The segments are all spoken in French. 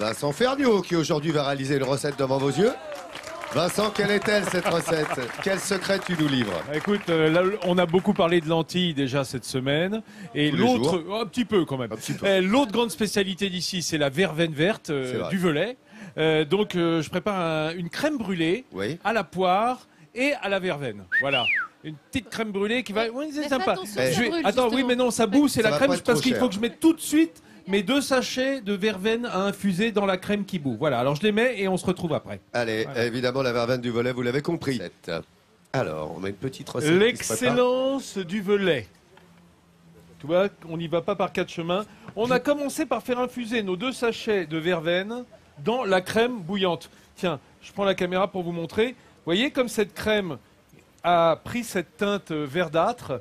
Vincent Ferniaud qui aujourd'hui va réaliser une recette devant vos yeux. Vincent, quelle est-elle cette recette? Quel secret tu nous livres? Écoute, là, on a beaucoup parlé de lentilles déjà cette semaine. Et l'autre, un petit peu quand même. L'autre grande spécialité d'ici, c'est la verveine verte du Velay. Donc, je prépare une crème brûlée à la poire et à la verveine. Voilà. Une petite crème brûlée qui va... Oui, c'est sympa. Attends, oui, mais non, ça boue, c'est la crème parce qu'il faut que je mette tout de suite mes 2 sachets de verveine à infuser dans la crème qui bout. Voilà, alors je les mets et on se retrouve après. Allez, évidemment, la verveine du Velay, vous l'avez compris. Alors, on met une petite recette. L'excellence du Velay. Tu vois, on n'y va pas par 4 chemins. On a commencé par faire infuser nos 2 sachets de verveine dans la crème bouillante. Tiens, je prends la caméra pour vous montrer. Vous voyez comme cette crème a pris cette teinte verdâtre,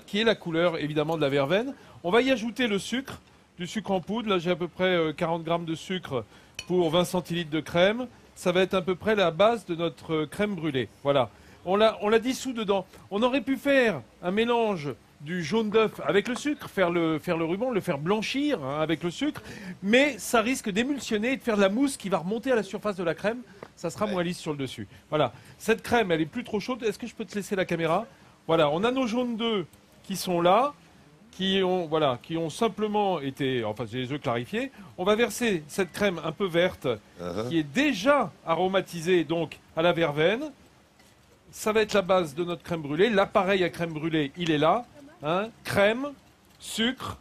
qui est la couleur évidemment de la verveine. On va y ajouter le sucre, du sucre en poudre. Là, j'ai à peu près 40 grammes de sucre pour 20 centilitres de crème. Ça va être à peu près la base de notre crème brûlée. Voilà. On l'a dissous dedans. On aurait pu faire un mélange du jaune d'œuf avec le sucre, faire le ruban, le faire blanchir avec le sucre, mais ça risque d'émulsionner et de faire de la mousse qui va remonter à la surface de la crème. Ça sera moins lisse sur le dessus. Voilà. Cette crème, elle est plus trop chaude. Est-ce que je peux te laisser la caméra? Voilà. On a nos jaunes d'œufs qui sont là, qui ont simplement été, enfin, j'ai les œufs clarifiés. On va verser cette crème un peu verte, qui est déjà aromatisée donc à la verveine. Ça va être la base de notre crème brûlée. L'appareil à crème brûlée, il est là. Crème, sucre,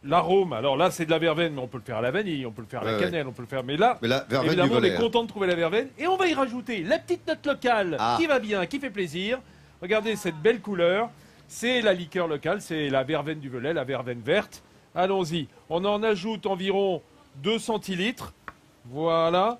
l'arôme. Alors là, c'est de la verveine, mais on peut le faire à la vanille, on peut le faire à la cannelle, on peut le faire. Mais là, évidemment, on est content de trouver la verveine. Et on va y rajouter la petite note locale qui va bien, qui fait plaisir. Regardez cette belle couleur. C'est la liqueur locale, c'est la verveine du Velay, la verveine verte. Allons-y. On en ajoute environ 2 centilitres. Voilà.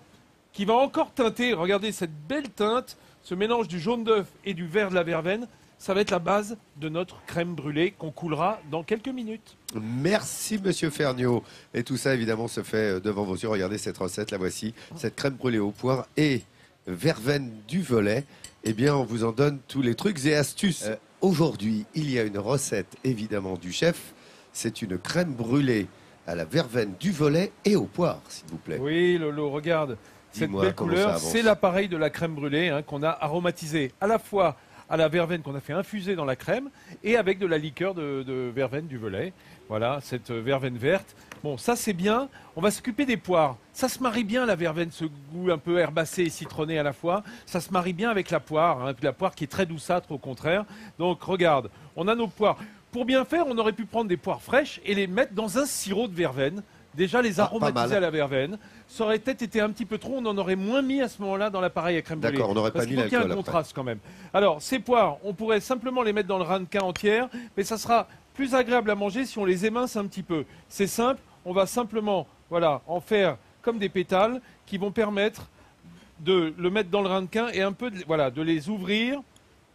Qui va encore teinter. Regardez cette belle teinte. Ce mélange du jaune d'œuf et du vert de la verveine. Ça va être la base de notre crème brûlée qu'on coulera dans quelques minutes. Merci Monsieur Ferniaud. Et tout ça évidemment se fait devant vos yeux. Regardez cette recette, la voici. Cette crème brûlée aux poires et verveine du Velay. Eh bien, on vous en donne tous les trucs et astuces. Aujourd'hui, il y a une recette évidemment du chef. C'est une crème brûlée à la verveine du Velay et aux poires, s'il vous plaît. Oui, Lolo, regarde. Cette belle couleur, c'est l'appareil de la crème brûlée qu'on a aromatisé à la fois à la verveine qu'on a fait infuser dans la crème et avec de la liqueur de verveine du Velay. Voilà, cette verveine verte. Bon, ça c'est bien. On va s'occuper des poires. Ça se marie bien la verveine, ce goût un peu herbacé et citronné à la fois. Ça se marie bien avec la poire, la poire qui est très douceâtre au contraire. Donc regarde, on a nos poires. Pour bien faire, on aurait pu prendre des poires fraîches et les mettre dans un sirop de verveine. Déjà les aromatiser à la verveine. Ça aurait peut-être été un petit peu trop, on en aurait moins mis à ce moment-là dans l'appareil à crème brûlée. D'accord, on n'aurait pas mis l'alcool. Parce qu'il y a un contraste quand même. Alors, ces poires, on pourrait simplement les mettre dans le ramequin entière, mais ça sera plus agréable à manger si on les émince un petit peu. C'est simple, on va simplement en faire comme des pétales qui vont permettre de le mettre dans le ramequin et un peu de les ouvrir,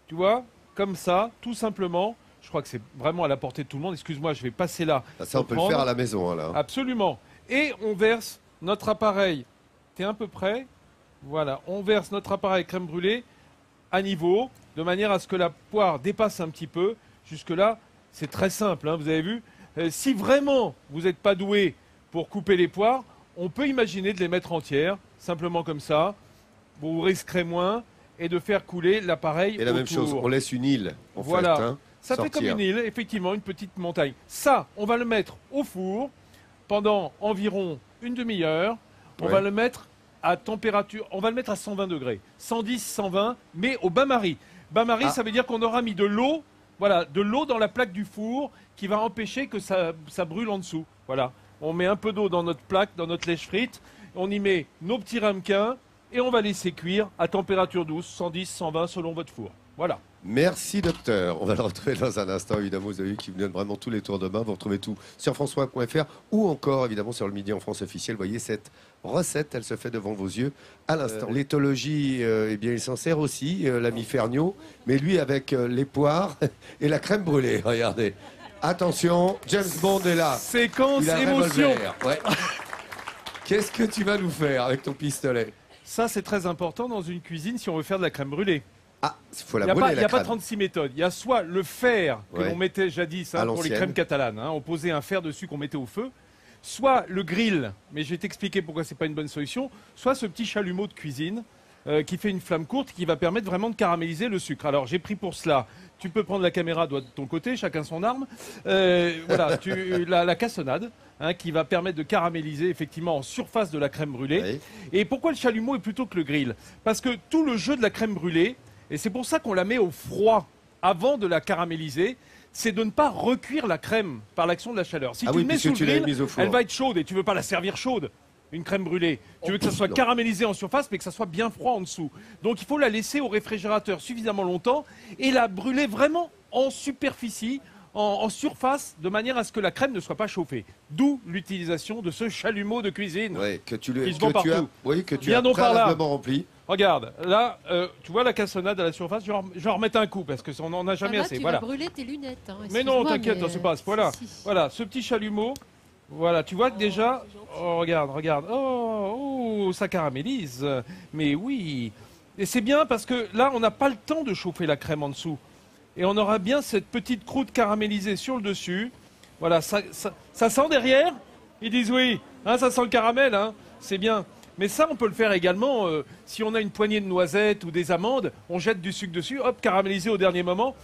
tu vois, comme ça, tout simplement. Je crois que c'est vraiment à la portée de tout le monde. Excuse-moi, je vais passer là. Ça, on peut le faire à la maison. Là. Absolument. Et on verse notre appareil. Tu es un peu près? Voilà. On verse notre appareil crème brûlée à niveau, de manière à ce que la poire dépasse un petit peu. Jusque-là, c'est très simple, vous avez vu. Si vraiment vous n'êtes pas doué pour couper les poires, on peut imaginer de les mettre entières, simplement comme ça. Vous risquerez moins et de faire couler l'appareil autour. Et la même chose, on laisse une île, en fait. Ça fait comme une île, effectivement, une petite montagne. Ça, on va le mettre au four pendant environ une demi-heure. On va le mettre à température, on va le mettre à 120 degrés. 110, 120, mais au bain-marie. Bain-marie, ça veut dire qu'on aura mis de l'eau, de l'eau dans la plaque du four qui va empêcher que ça brûle en dessous. Voilà. On met un peu d'eau dans notre plaque, dans notre lèche frite. On y met nos petits ramequins et on va laisser cuire à température douce, 110, 120 selon votre four. Voilà. Merci docteur. On va le retrouver dans un instant, évidemment. Vous avez vu qu'il vous donne vraiment tous les tours de main. Vous retrouvez tout sur françois.fr ou encore, évidemment, sur le Midi en France officiel. Vous voyez cette recette, elle se fait devant vos yeux à l'instant. L'éthologie, eh bien, il s'en sert aussi, l'ami Ferniaud, mais lui avec les poires et la crème brûlée. Regardez. Attention, James Bond est là. Séquence émotion. Qu'est-ce que tu vas nous faire avec ton pistolet? Ça, c'est très important dans une cuisine si on veut faire de la crème brûlée. Ah, il faut la brûler, la crème. Il n'y a pas 36 méthodes. Il y a soit le fer que l'on mettait jadis pour les crèmes catalanes. On posait un fer dessus qu'on mettait au feu. soit le grill, mais je vais t'expliquer pourquoi c'est pas une bonne solution, soit ce petit chalumeau de cuisine qui fait une flamme courte qui va permettre vraiment de caraméliser le sucre. Alors j'ai pris pour cela, tu peux prendre la caméra de ton côté, chacun son arme. Voilà, la cassonade qui va permettre de caraméliser effectivement en surface de la crème brûlée. Oui. Et pourquoi le chalumeau est plutôt que le grill? Parce que tout le jeu de la crème brûlée, et c'est pour ça qu'on la met au froid avant de la caraméliser, c'est de ne pas recuire la crème par l'action de la chaleur. Si tu le mets sous le grill, elle va être chaude et tu veux pas la servir chaude. Une crème brûlée. Tu veux que ça soit caramélisé en surface, mais que ça soit bien froid en dessous. Donc il faut la laisser au réfrigérateur suffisamment longtemps et la brûler vraiment en superficie, en surface, de manière à ce que la crème ne soit pas chauffée. D'où l'utilisation de ce chalumeau de cuisine. Ouais, que tu Viens as donc par là. préalablement rempli. Regarde, là, tu vois la cassonade à la surface, je vais en remettre un coup parce qu'on n'en a jamais assez. Tu vas brûler tes lunettes. Hein, mais non, excuse-moi, t'inquiète, mais- c'est pas à ce point-là. Si. Voilà, ce petit chalumeau. Voilà, tu vois que déjà, oh, regarde, oh, ça caramélise. Mais oui, et c'est bien parce que là, on n'a pas le temps de chauffer la crème en dessous. Et on aura bien cette petite croûte caramélisée sur le dessus. Voilà, ça sent derrière? Ils disent oui, hein, ça sent le caramel, hein, c'est bien. Mais ça, on peut le faire également si on a une poignée de noisettes ou des amandes, on jette du sucre dessus, hop, caramélisé au dernier moment,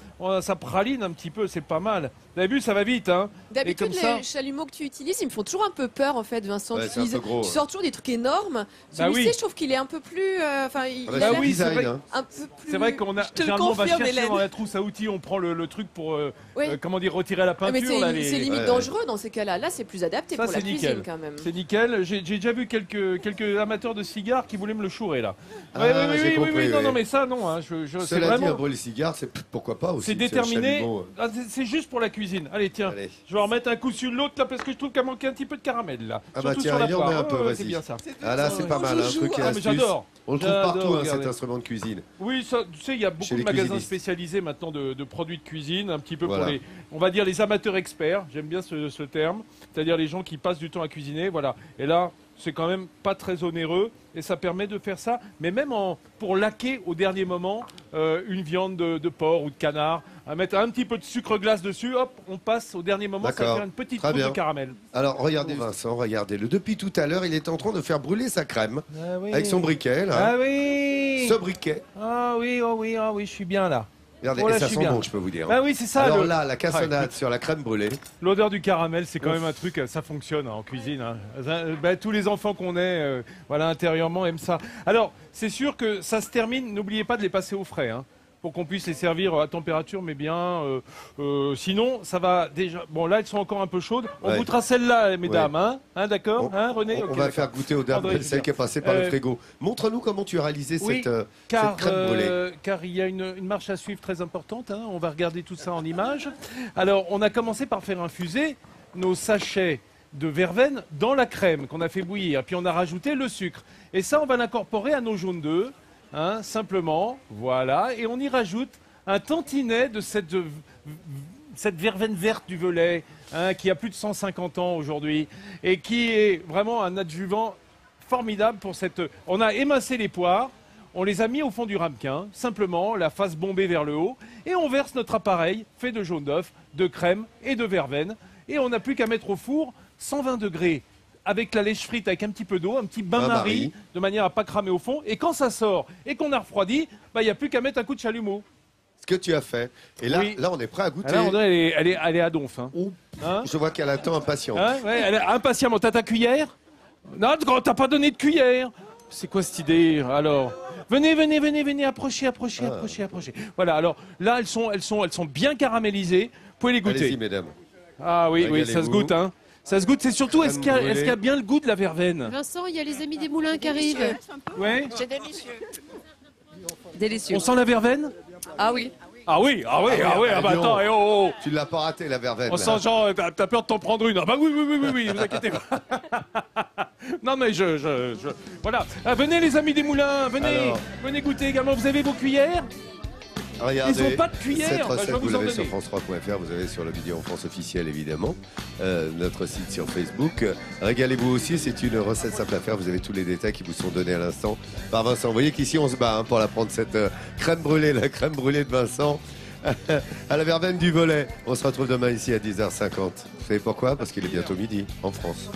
ça praline un petit peu, c'est pas mal. Vous avez vu, ça va vite, hein. D'habitude, Et comme ça- les chalumeaux que tu utilises, ils me font toujours un peu peur, en fait, Vincent. Ouais, Tu c'est un peu gros, tu ouais. sors toujours des trucs énormes. Bah Celui-ci, oui. je trouve qu'il est un peu plus... Enfin, il Ah bah, a Bah l'air oui, c'est vrai. hein. un peu plus... C'est vrai qu'on a Je te le généralement on va confirme, chercher Hélène. dans la trousse à outils, on prend le truc pour Oui. comment dire retirer la Ah, mais peinture. Là, c'est limite Ouais. dangereux dans ces cas-là. Là, c'est plus adapté Ça, pour la c'est cuisine, nickel. quand même. C'est nickel. J'ai déjà vu quelques amateurs de cigares qui voulaient me le chourer là. Ah, Ouais, j'ai compris, non, oui. non, mais ça non. Hein, c'est Cela dit, vraiment. un brûlé cigare, c'est pourquoi pas aussi. C'est le déterminé. chalumeau. Ah, c'est juste pour la cuisine. Allez, tiens. Allez. Je vais en remettre un coup sur l'autre là parce que je trouve qu'il manque un petit peu de caramel là. Ah bah Surtout tiens, sur la allez, on poire. met un peu, Ouais, vas-y. c'est bien ça. Ah là, c'est pas mal, un truc et Ah, mais astuce. j'adore. On le trouve partout, J'adore, hein, cet regardez. instrument de cuisine. Oui, ça, tu sais, il y a beaucoup Chez de les magasins cuisinistes. spécialisés maintenant de produits de cuisine, un petit peu Voilà. pour les, on va dire les amateurs experts. J'aime bien ce terme, c'est-à-dire les gens qui passent du temps à cuisiner, voilà. Et là, c'est quand même pas très onéreux et ça permet de faire ça, mais même pour laquer au dernier moment une viande de porc ou de canard, à mettre un petit peu de sucre glace dessus, hop, on passe au dernier moment, ça va D'accord. faire une petite Très croûte de bien. caramel. Alors, regardez Vincent, regardez-le. Depuis tout à l'heure, il est en train de faire brûler sa crème avec son briquet, là. Ah oui. Ce briquet. Ah oui, oh oui, oh oui, je suis bien là. Regardez, Oh là, et ça je suis sent bien. bon, je peux vous dire. Ah oui, c'est ça. Alors le- là, la Ah, cassonade écoute. sur la crème brûlée. L'odeur du caramel, c'est quand même un truc, ça fonctionne hein, en cuisine. Hein. Tous les enfants qu'on est, voilà, intérieurement, aiment ça. Alors, c'est sûr que ça se termine, n'oubliez pas de les passer au frais, hein, pour qu'on puisse les servir à température, mais bien. Sinon, ça va déjà... Bon, là, elles sont encore un peu chaudes. On Ouais. goûtera celle-là, mesdames, hein, d'accord hein, René On Ok, va d'accord. faire goûter aux dames André, celle qui est passée par le Euh, frigo. Montre-nous comment tu as réalisé oui, cette Car, crème brûlée. car il y a une marche à suivre très importante. Hein. On va regarder tout ça en images. Alors, on a commencé par faire infuser nos sachets de verveine dans la crème qu'on a fait bouillir. Puis on a rajouté le sucre. Et ça, on va l'incorporer à nos jaunes d'œufs, hein, simplement. Voilà. Et on y rajoute un tantinet de cette verveine verte du Velay, hein, qui a plus de 150 ans aujourd'hui, et qui est vraiment un adjuvant formidable pour cette... On a émincé les poires, on les a mis au fond du ramequin, simplement, la face bombée vers le haut, et on verse notre appareil fait de jaune d'œuf, de crème et de verveine, et on n'a plus qu'à mettre au four 120 degrés, avec la lèche frite, avec un petit peu d'eau, un petit bain-marie, de manière à pas cramer au fond, et quand ça sort, et qu'on a refroidi, il n'y a plus qu'à mettre un coup de chalumeau. Ce que tu as fait. Et là, Oui. là on est prêt à goûter. Là, André, elle est à donf. Hein. Ouh, Hein je vois qu'elle attend impatiente. Hein, ouais, elle est impatiemment. T'as ta cuillère? Non, t'as pas donné de cuillère. C'est quoi cette idée? Alors, venez, approchez. Voilà, alors là, elles sont bien caramélisées. Vous pouvez les goûter. Allez-y, mesdames. Ah oui, ça se Régalez-vous. goûte, hein. Ça se goûte, c'est surtout, est-ce qu'il y, Crème est-ce qu'il y a bien le goût de la verveine? Vincent, il y a les amis des moulins qui arrivent. Ouais. C'est délicieux. On Délicieux. sent la verveine? Ah oui. Ah oui, ah bah dis attends, donc. oh. Tu ne l'as pas raté, la verveine. On là. sent genre, t'as peur de t'en prendre une. Ah bah oui, vous inquiétez pas. Non mais voilà. Ah, venez les amis des moulins, Alors. venez goûter également. Vous avez vos cuillères? Regardez, Ils ont pas de cuillère. Cette Bah, je recette, vais vous vous en l'avez sur donner. France3.fr, vous avez sur le vidéo en France officiel évidemment, notre site sur Facebook. Régalez-vous aussi, c'est une recette simple à faire, vous avez tous les détails qui vous sont donnés à l'instant par Vincent. Vous voyez qu'ici on se bat hein, pour la prendre cette crème brûlée, la crème brûlée de Vincent. à la verveine du volet. On se retrouve demain ici à 10h50. Vous savez pourquoi? Parce qu'il est bientôt midi en France.